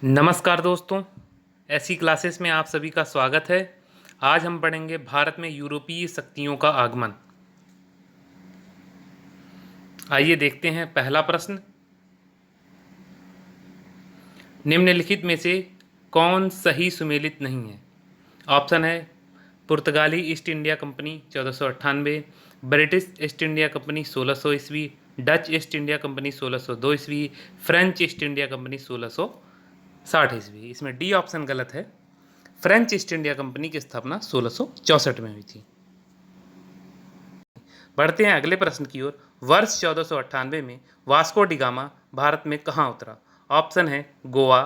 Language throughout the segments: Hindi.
नमस्कार दोस्तों, ऐसी क्लासेस में आप सभी का स्वागत है। आज हम पढ़ेंगे भारत में यूरोपीय शक्तियों का आगमन। आइए देखते हैं पहला प्रश्न। निम्नलिखित में से कौन सही सुमेलित नहीं है? ऑप्शन है पुर्तगाली east India company 1498, British east India company 1600 ईस्वी, डच ईस्ट इंडिया कंपनी 1602 ईस्वी, फ्रेंच ईस्ट इंडिया कंपनी 1660 ईस्वी। इसमें डी ऑप्शन गलत है। फ्रेंच ईस्ट इंडिया कंपनी की स्थापना 1664 में हुई थी। बढ़ते हैं अगले प्रश्न की ओर। वर्ष 1498 में वास्को डी गामा भारत में कहाँ उतरा? ऑप्शन है गोवा,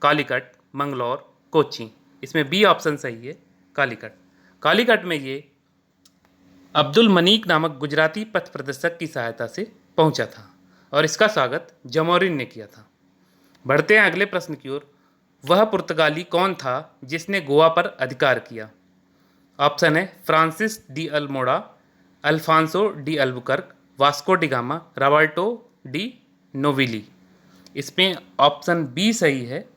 कालीकट, मंगलौर, कोच्चि। इसमें बी ऑप्शन सही है, कालीकट। कालीकट में ये अब्दुल मनीक नामक गुजराती पथ प्रदर्शक की सहायता से पहुंचा था और इसका स्वागत जमोरिन ने किया था। बढ़ते हैं अगले प्रश्न की ओर। वह पुर्तगाली कौन था जिसने गोवा पर अधिकार किया? ऑप्शन है Francis de Almeida, Alfonso de Albuquerque, Vasco da Gama, Roberto de Nobili. इसमें ऑप्शन बी सही है,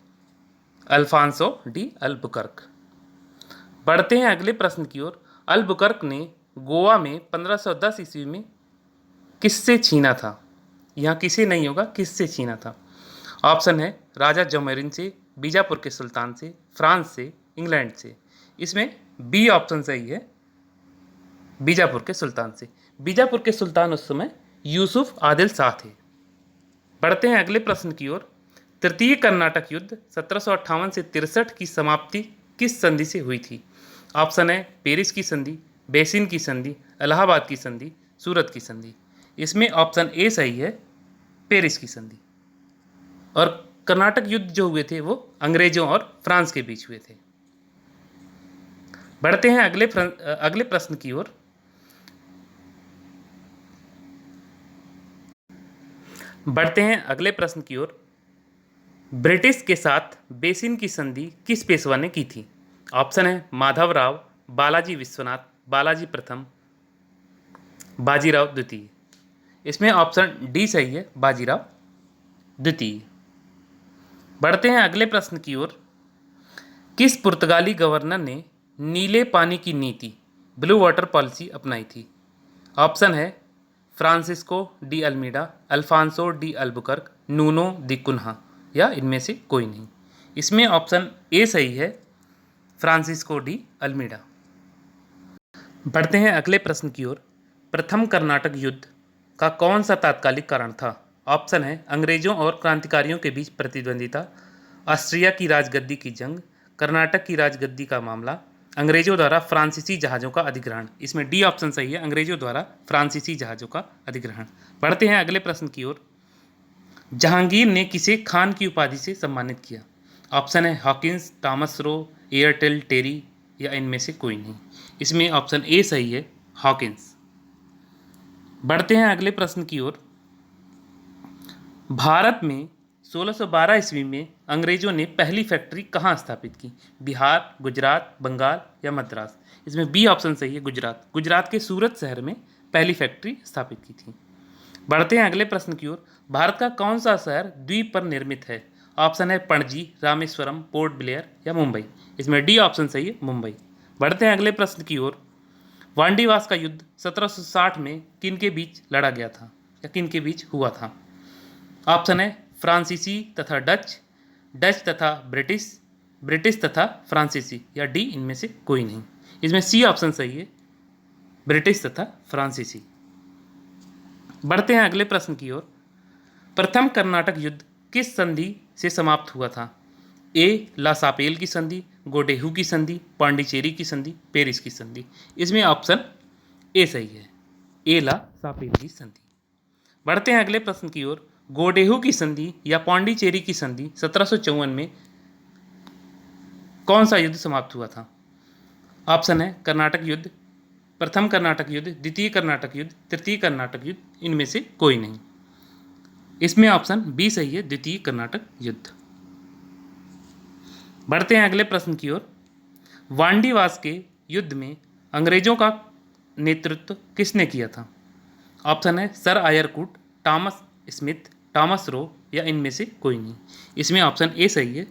अल्फांसो डी अल्बुकर्क। बढ़ते हैं अगले प्रश्न की ओर। अल्बुकर्क ने गोवा में 1510 ईस्वी में किससे छीना था? यहाँ किसे नहीं होगा, किससे छीना था? ऑप्शन है राजा जमोरिन से, बीजापुर के सुल्तान से, फ्रांस से, इंग्लैंड से। इसमें बी ऑप्शन सही है, बीजापुर के सुल्तान से। बीजापुर के सुल्तान उस समय यूसुफ आदिल शाह थे। बढ़ते हैं अगले प्रश्न की ओर। तृतीय कर्नाटक युद्ध 1758 से 63 की समाप्ति किस संधि से हुई थी? ऑप्शन है पेरिस की संधि, बेसिन की संधि, इलाहाबाद की संधि, सूरत की संधि। इसमें ऑप्शन ए सही है, पेरिस की संधि। और कर्नाटक युद्ध जो हुए थे वो अंग्रेजों और फ्रांस के बीच हुए थे। बढ़ते हैं अगले प्रश्न की ओर। बढ़ते हैं अगले प्रश्न की ओर। ब्रिटिश के साथ बेसिन की संधि किस पेशवा ने की थी? ऑप्शन है माधवराव, बालाजी विश्वनाथ, बालाजी प्रथम, बाजीराव द्वितीय। इसमें ऑप्शन डी सही है, बाजीराव द्वितीय। बढ़ते हैं अगले प्रश्न की ओर। किस पुर्तगाली गवर्नर ने नीले पानी की नीति, ब्लू वाटर पॉलिसी अपनाई थी? ऑप्शन है Francisco de Almeida, Alfonso de Albuquerque, Nuno da Cunha, या इनमें से कोई नहीं। इसमें ऑप्शन ए सही है, फ्रांसिस्को डी अल्मीडा। बढ़ते हैं अगले प्रश्न की ओर। प्रथम कर्नाटक युद्ध का कौन सा तात्कालिक कारण था? ऑप्शन है अंग्रेजों और क्रांतिकारियों के बीच प्रतिद्वंदिता, ऑस्ट्रिया की राजगद्दी की जंग, कर्नाटक की राजगद्दी का मामला, अंग्रेजों द्वारा फ्रांसीसी जहाज़ों का अधिग्रहण। इसमें डी ऑप्शन सही है, अंग्रेजों द्वारा फ्रांसीसी जहाज़ों का अधिग्रहण। बढ़ते हैं अगले प्रश्न की ओर। जहांगीर ने किसे खान की उपाधि से सम्मानित किया? ऑप्शन है हॉकिंस, टॉमस रो, एयरटेल, टेरी, या इनमें से कोई नहीं। इसमें ऑप्शन ए सही है, हॉकिंस। बढ़ते हैं अगले प्रश्न की ओर। भारत में 1612 ईस्वी में अंग्रेजों ने पहली फैक्ट्री कहाँ स्थापित की? बिहार, गुजरात, बंगाल, या मद्रास। इसमें बी ऑप्शन सही है, गुजरात। गुजरात के सूरत शहर में पहली फैक्ट्री स्थापित की थी। बढ़ते हैं अगले प्रश्न की ओर। भारत का कौन सा शहर द्वीप पर निर्मित है? ऑप्शन है पणजी, रामेश्वरम, पोर्ट ब्लेयर, या मुंबई। इसमें डी ऑप्शन सही है, मुंबई। बढ़ते हैं अगले प्रश्न की ओर। वांडीवास का युद्ध 1760 में किन के बीच लड़ा गया था या किन के बीच हुआ था? ऑप्शन है फ्रांसीसी तथा डच, डच तथा ब्रिटिश, ब्रिटिश तथा फ्रांसीसी, या डी इनमें से कोई नहीं। इसमें सी ऑप्शन सही है, ब्रिटिश तथा फ्रांसीसी। बढ़ते हैं अगले प्रश्न की ओर। प्रथम कर्नाटक युद्ध किस संधि से समाप्त हुआ था? ए ला सापेल की संधि, गोडेहू की संधि, पांडिचेरी की संधि, पेरिस की संधि। इसमें ऑप्शन ए सही है, ए ला सापेल की संधि। बढ़ते हैं अगले प्रश्न की ओर। गोडेहू की संधि या पांडिचेरी की संधि 1754 में कौन सा युद्ध समाप्त हुआ था? ऑप्शन है कर्नाटक युद्ध, प्रथम कर्नाटक युद्ध, द्वितीय कर्नाटक युद्ध, तृतीय कर्नाटक युद्ध, इनमें से कोई नहीं। इसमें ऑप्शन बी सही है, द्वितीय कर्नाटक युद्ध। बढ़ते हैं अगले प्रश्न की ओर। वांडीवास के युद्ध में अंग्रेजों का नेतृत्व किसने किया था? ऑप्शन है sir Eyre Coote, Thomas Smith, Thomas Roe, या इनमें से कोई नहीं। इसमें ऑप्शन ए सही है,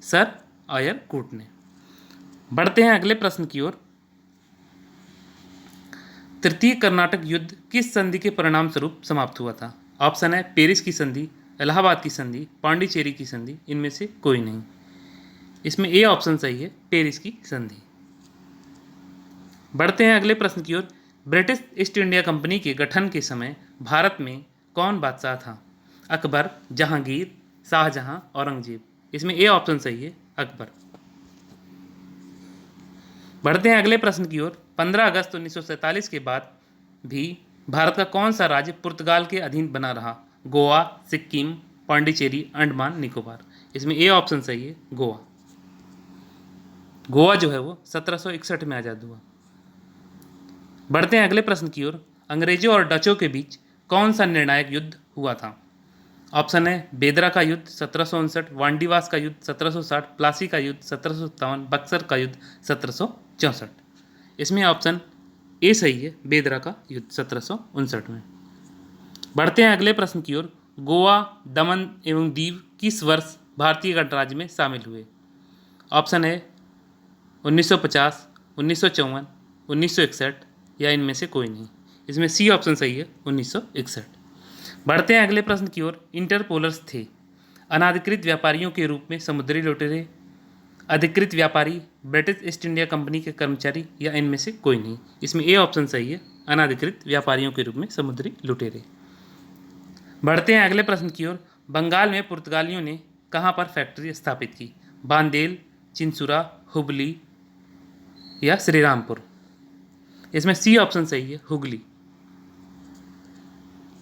सर आयर कूट ने। बढ़ते हैं अगले प्रश्न की ओर। तृतीय कर्नाटक युद्ध किस संधि के परिणाम स्वरूप समाप्त हुआ था? ऑप्शन है पेरिस की संधि, इलाहाबाद की संधि, पांडिचेरी की संधि, इनमें से कोई नहीं। इसमें ए ऑप्शन सही है, पेरिस की संधि। बढ़ते हैं अगले प्रश्न की ओर। ब्रिटिश ईस्ट इंडिया कंपनी के गठन के समय भारत में कौन बादशाह था? अकबर, जहांगीर, शाहजहां, औरंगजेब। इसमें ए ऑप्शन सही है, अकबर। बढ़ते हैं अगले प्रश्न की ओर। 15 अगस्त 1947 के बाद भी भारत का कौन सा राज्य पुर्तगाल के अधीन बना रहा? गोवा, सिक्किम, पांडिचेरी, अंडमान निकोबार। इसमें ए ऑप्शन सही है, गोवा। गोवा जो है वो 1761 में आज़ाद हुआ। बढ़ते हैं अगले प्रश्न की ओर। अंग्रेजों और डचों के बीच कौन सा निर्णायक युद्ध हुआ था? ऑप्शन है बेदरा का युद्ध 1759, वांडीवास का युद्ध 1760, प्लासी का युद्ध 1757, बक्सर का युद्ध 1764। इसमें ऑप्शन ए सही है, बेदरा का युद्ध 1759 में। बढ़ते हैं अगले प्रश्न की ओर। गोवा, दमन एवं दीव किस वर्ष भारतीय गणराज्य में शामिल हुए? ऑप्शन है 1950, 1954, 1961 या इनमें से कोई नहीं। इसमें सी ऑप्शन सही है, 1961। बढ़ते हैं अगले प्रश्न की ओर। इंटरपोलर्स थे अनाधिकृत व्यापारियों के रूप में समुद्री लुटेरे, अधिकृत व्यापारी, ब्रिटिश ईस्ट इंडिया कंपनी के कर्मचारी या इनमें से कोई नहीं। इसमें ए ऑप्शन सही है, अनाधिकृत व्यापारियों के रूप में समुद्री लुटेरे। बढ़ते हैं अगले प्रश्न की ओर। बंगाल में पुर्तगालियों ने कहाँ पर फैक्ट्री स्थापित की? बांदेल, चिंसुरा, हुबली या श्रीरामपुर। इसमें सी ऑप्शन सही है, हुगली।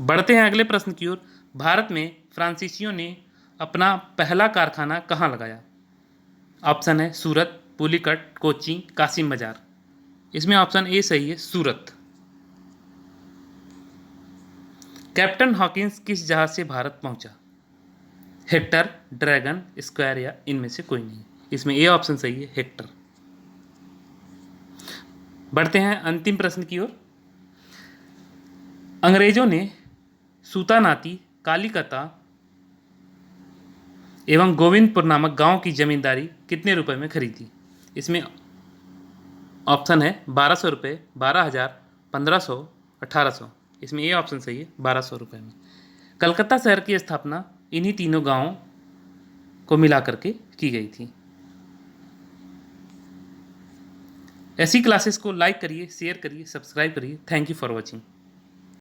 बढ़ते हैं अगले प्रश्न की ओर। भारत में फ्रांसीसियों ने अपना पहला कारखाना कहाँ लगाया? ऑप्शन है सूरत, पुलिकट, कोच्चि, कासिम बाजार। इसमें ऑप्शन ए सही है, सूरत। कैप्टन हॉकिंस किस जहाज से भारत पहुंचा? हेक्टर, ड्रैगन, स्क्वायर या इनमें से कोई नहीं। इसमें ए ऑप्शन सही है, हेक्टर। बढ़ते हैं अंतिम प्रश्न की ओर। अंग्रेजों ने सूतानाती, कालीकता एवं गोविंदपुर नामक गांव की जमींदारी कितने रुपए में खरीदी? इसमें ऑप्शन है 1200 रुपये, 12,000, 1500, 1800। इसमें ए ऑप्शन सही है, 1200 रुपये में। कलकत्ता शहर की स्थापना इन्हीं तीनों गांवों को मिला करके की गई थी। ऐसी क्लासेस को लाइक करिए, शेयर करिए, सब्सक्राइब करिए। Thank you for watching.